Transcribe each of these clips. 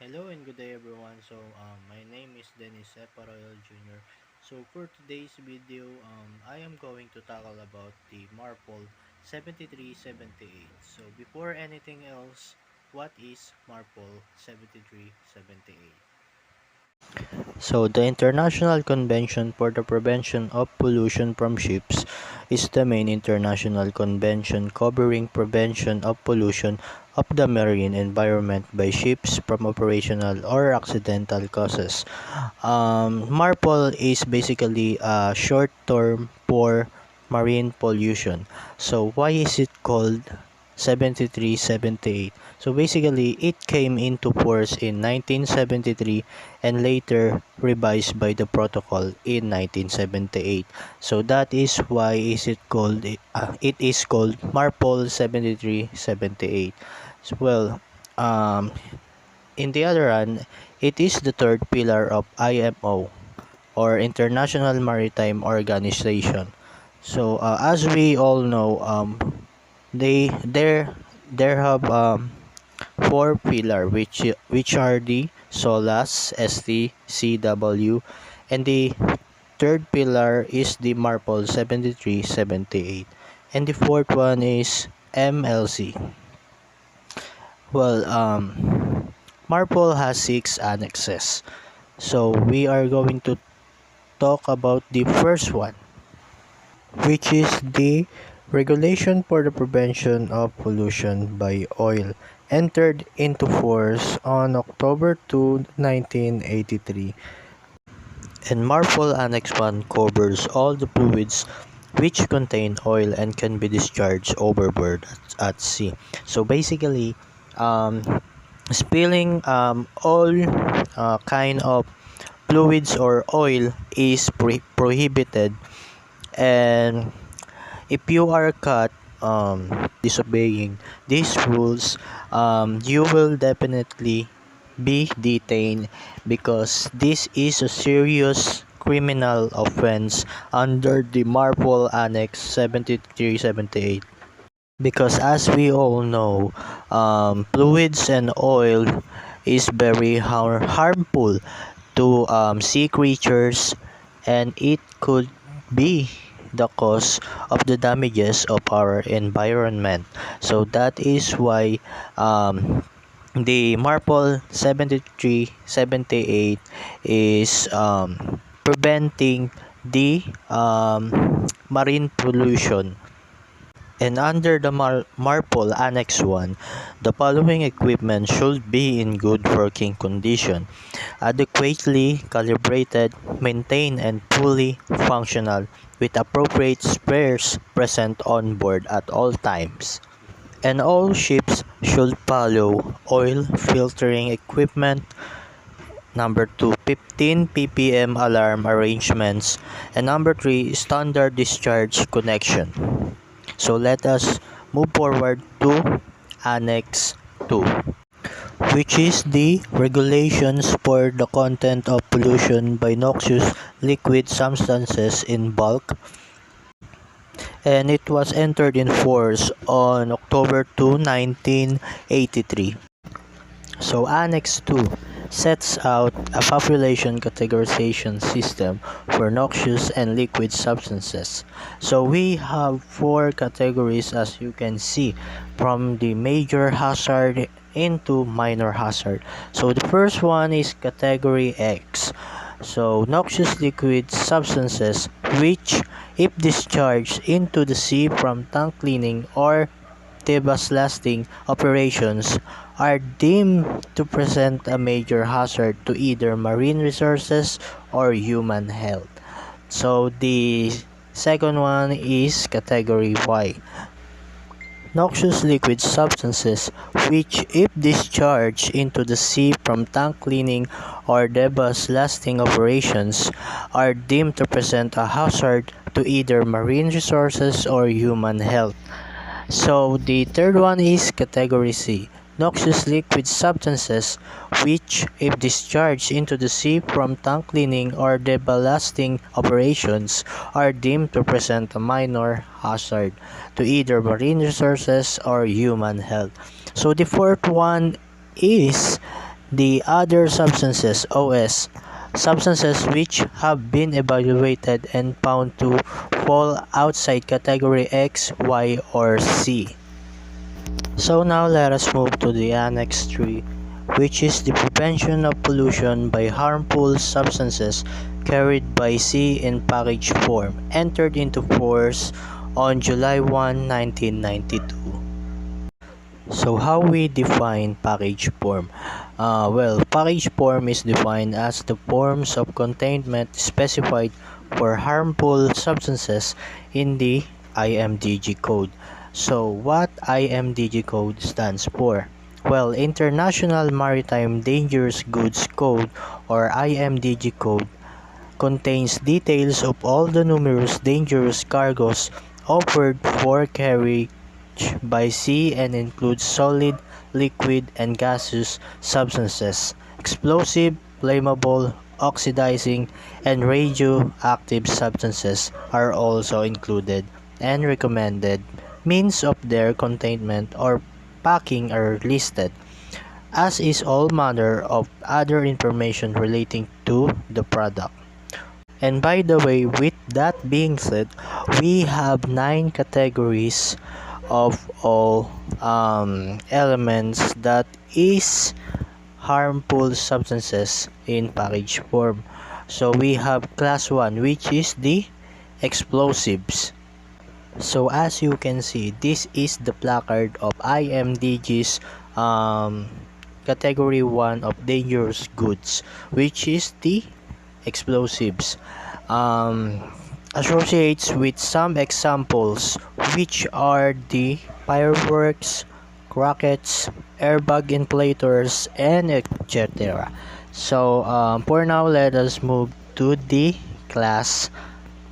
Hello and good day everyone. My name is Dennis Eparoyal Jr. So for today's video, I am going to tackle about the Marpol 7378. So before anything else, what is Marpol 7378? So the International Convention for the Prevention of Pollution from Ships is the main international convention covering prevention of pollution of the marine environment by ships from operational or accidental causes. MARPOL is basically a short term for marine pollution. So why is it called 7378? So basically, it came into force in 1973 and later revised by the protocol in 1978. So that is why it is called MARPOL 7378. Well, um, in the other hand, it is the third pillar of IMO or International Maritime Organization. So as we all know, they there have four pillar which are the SOLAS, STCW, and the third pillar is the MARPOL 7378, and the fourth one is MLC. Well, MARPOL has six annexes. So we are going to talk about the first one, which is the Regulation for the Prevention of Pollution by Oil, entered into force on October 2, 1983. And MARPOL Annex 1 covers all the fluids which contain oil and can be discharged overboard at sea. So basically, um, spilling all kind of fluids or oil is prohibited, and if you are caught disobeying these rules, you will definitely be detained because this is a serious criminal offense under the Marpol Annex 7378. Because as we all know, fluids and oil is very harmful to sea creatures, and it could be the cause of the damages of our environment. So that is why the Marpol 7378 is preventing the marine pollution. And under the Marpol Annex 1, the following equipment should be in good working condition, adequately calibrated, maintained, and fully functional, with appropriate spares present on board at all times. And all ships should follow oil filtering equipment. Number 2, 15 ppm alarm arrangements. And number 3, standard discharge connection. So let us move forward to Annex 2, which is the regulations for the content of pollution by noxious liquid substances in bulk, and it was entered in force on October 2, 1983. So Annex 2 sets out a population categorization system for noxious and liquid substances. So we have four categories, as you can see, from the major hazard into minor hazard. So the first one is category X. So noxious liquid substances which, if discharged into the sea from tank cleaning or devastating operations, are deemed to present a major hazard to either marine resources or human health. So the second one is category Y. Noxious liquid substances which, if discharged into the sea from tank cleaning or devastating operations, are deemed to present a hazard to either marine resources or human health. So the third one is category C. Noxious liquid substances which, if discharged into the sea from tank cleaning or deballasting operations, are deemed to present a minor hazard to either marine resources or human health. So the fourth one is the other substances, OS, substances which have been evaluated and found to fall outside category X, Y, or C. So now let us move to the Annex 3, which is the prevention of pollution by harmful substances carried by sea in package form, entered into force on July 1, 1992. So how we define package form? Package form is defined as the forms of containment specified for harmful substances in the IMDG code. So what IMDG code stands for? Well, International Maritime Dangerous Goods Code, or IMDG code, contains details of all the numerous dangerous cargoes offered for carriage by sea and includes solid, liquid, and gaseous substances, explosive, flammable, oxidizing, and radioactive substances are also included, and recommended means of their containment or packing are listed, as is all manner of other information relating to the product. And by the way, with that being said, we have 9 categories of all elements that is harmful substances in package form. So we have class 1, which is the explosives. So as you can see, this is the placard of IMDG's category 1 of dangerous goods, which is the explosives. Associates with some examples, which are the fireworks, rockets, airbag inflators, and etc. So for now, let us move to the class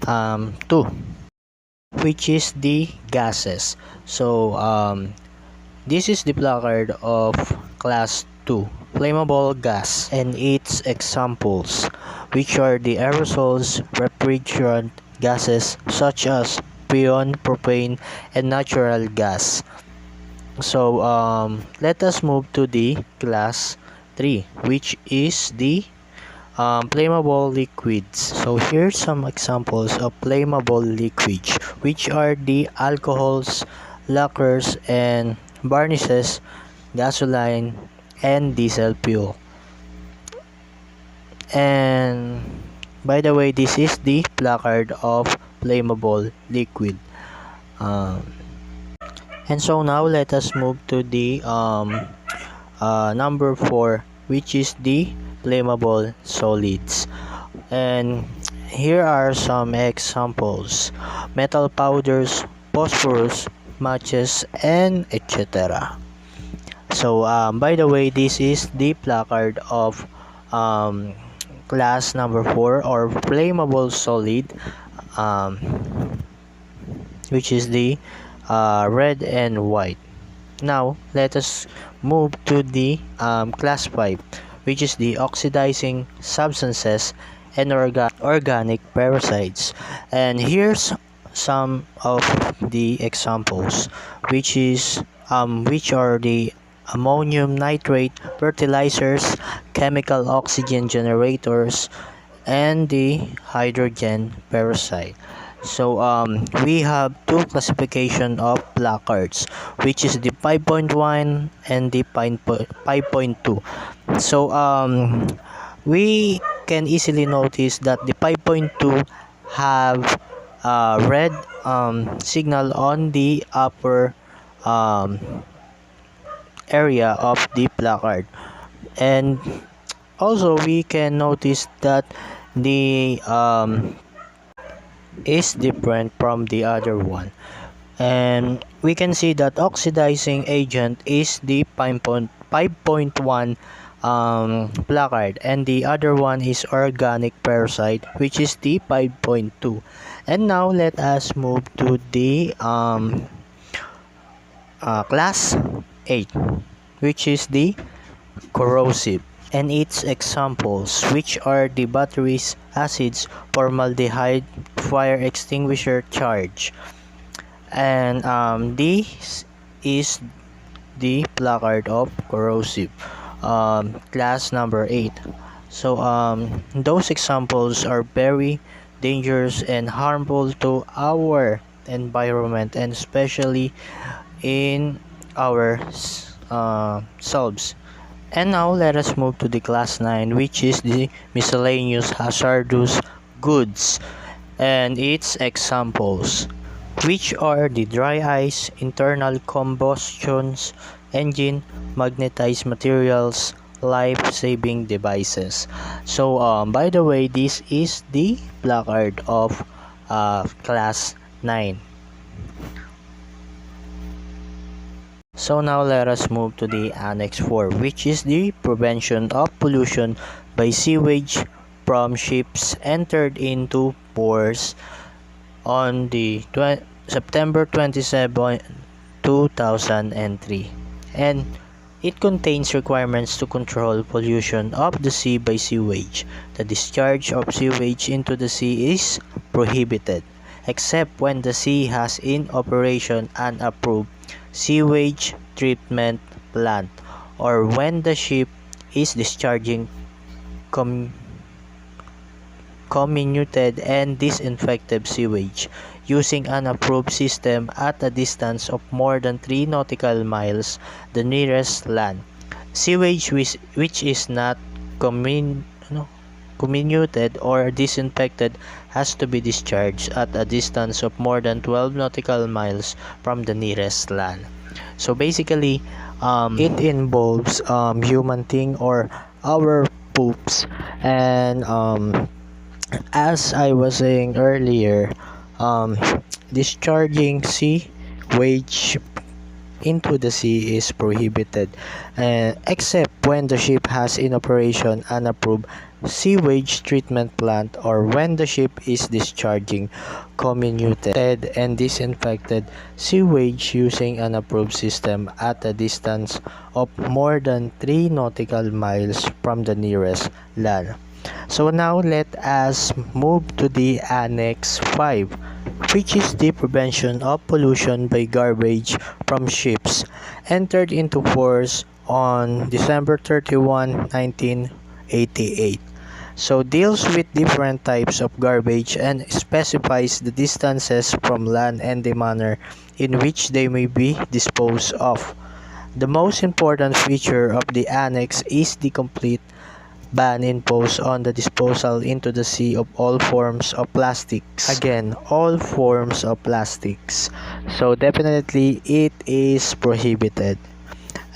2, which is the gases. So this is the placard of class 2, flammable gas, and its examples, which are the aerosols, refrigerant gases such as freon, propane, and natural gas. So let us move to the class 3, which is the flammable liquids. So here's some examples of flammable liquids, which are the alcohols, lacquers, and varnishes, gasoline, and diesel fuel. And by the way, this is the placard of flammable liquid. And so now let us move to the number 4, which is the flammable solids. And here are some examples: metal powders, phosphorus, matches, and etc. So by the way, this is the placard of class number 4, or flammable solid, which is the red and white. Now let us move to the class 5, which is the oxidizing substances and organic parasites. And here's some of the examples, which are the ammonium nitrate fertilizers, chemical oxygen generators, and the hydrogen peroxide. So we have 2 classification of placards, which is the 5.1 and the 5.2. So we can easily notice that the 5.2 have red signal on the upper area of the placard, and also we can notice that the is different from the other one, and we can see that oxidizing agent is the 5.1 placard, and the other one is organic parasite, which is the 5.2. And now let us move to the class 8, which is the corrosive, and its examples, which are the batteries, acids, formaldehyde, fire extinguisher charge. And this is the placard of corrosive. class number 8. So those examples are very dangerous and harmful to our environment, and especially in our selves. And now let us move to the class 9, which is the miscellaneous hazardous goods and its examples, which are the dry ice, internal combustion engine, magnetized materials, life-saving devices. So by the way, this is the placard of class 9. So now let us move to the Annex 4, which is the prevention of pollution by sewage from ships entered into ports on the September 27, 2003. And it contains requirements to control pollution of the sea by sewage. The discharge of sewage into the sea is prohibited, except when the sea has in operation an approved sewage treatment plant, or when the ship is discharging comminuted and disinfected sewage using an approved system at a distance of more than 3 nautical miles the nearest land. Sewage which is not comminuted or disinfected has to be discharged at a distance of more than 12 nautical miles from the nearest land. So basically, it involves human thing or our poops, and as I was saying earlier, discharging sewage into the sea is prohibited, except when the ship has in operation an approved sewage treatment plant, or when the ship is discharging comminuted and disinfected sewage using an approved system at a distance of more than 3 nautical miles from the nearest land. So now let us move to the Annex 5, which is the prevention of pollution by garbage from ships entered into force on December 31, 1988. So deals with different types of garbage and specifies the distances from land and the manner in which they may be disposed of. The most important feature of the annex is the complete ban imposed on the disposal into the sea of all forms of plastics. Again, all forms of plastics. So definitely it is prohibited,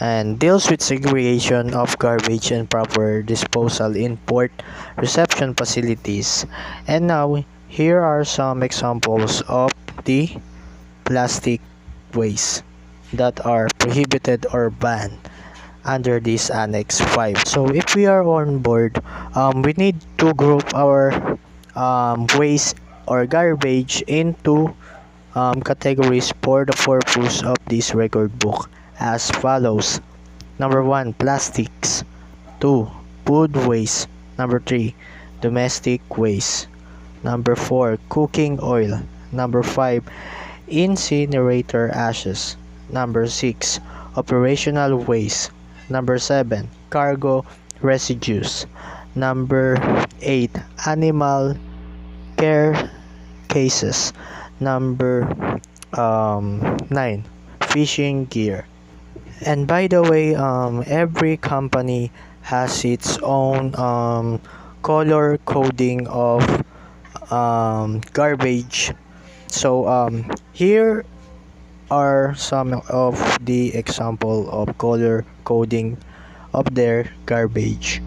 and deals with segregation of garbage and proper disposal in port reception facilities. And now, here are some examples of the plastic waste that are prohibited or banned under this Annex 5. So if we are on board, we need to group our waste or garbage into categories for the purpose of this record book as follows. Number 1, plastics. 2, food waste. Number 3, domestic waste. Number 4, cooking oil. Number 5, incinerator ashes. Number 6, operational waste. Number 7, cargo residues. Number 8, animal care cases. Number 9, fishing gear. And by the way, every company has its own color coding of garbage. So here are some of the example of color coding of their garbage.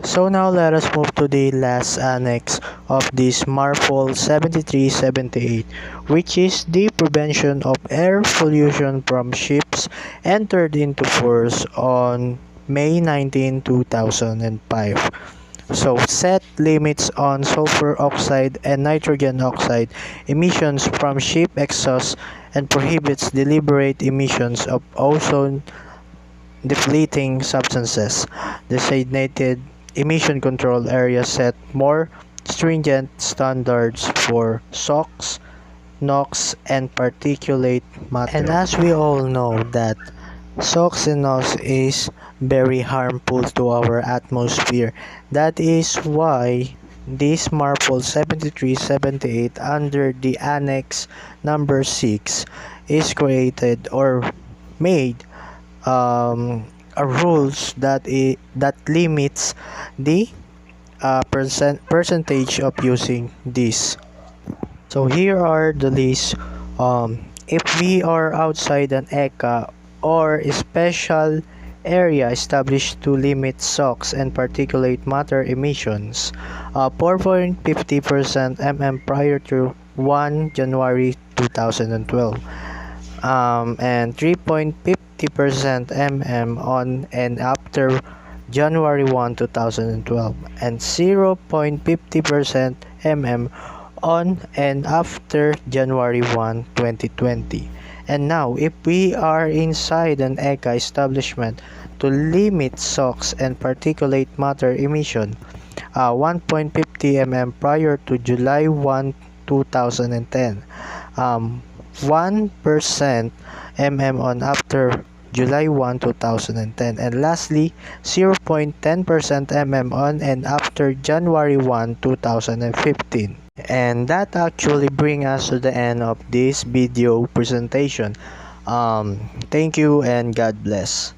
So now let us move to the last annex of this Marpol 7378, which is the prevention of air pollution from ships entered into force on May 19, 2005. So set limits on sulfur oxide and nitrogen oxide emissions from ship exhaust, and prohibits deliberate emissions of ozone depleting substances. Designated emission control areas set more stringent standards for SOx, NOx, and particulate matter. And as we all know that SOx and NOx is very harmful to our atmosphere. That is why this Marpol 7378 under the Annex number 6 is created or made a rules that limits the percentage of using this. So here are the list. If we are outside an ECA or a special area established to limit SOx and particulate matter emissions, 4.50% prior to 1 January 2012, and 3.50% on and after January 1, 2012, and 0.50% on and after January 1, 2020. And now, if we are inside an ECA establishment to limit SOx and particulate matter emission, 1.50 prior to July 1, 2010, 1% on after July 1, 2010, and lastly 0.10% on and after January 1, 2015. And that actually brings us to the end of this video presentation. Thank you and God bless.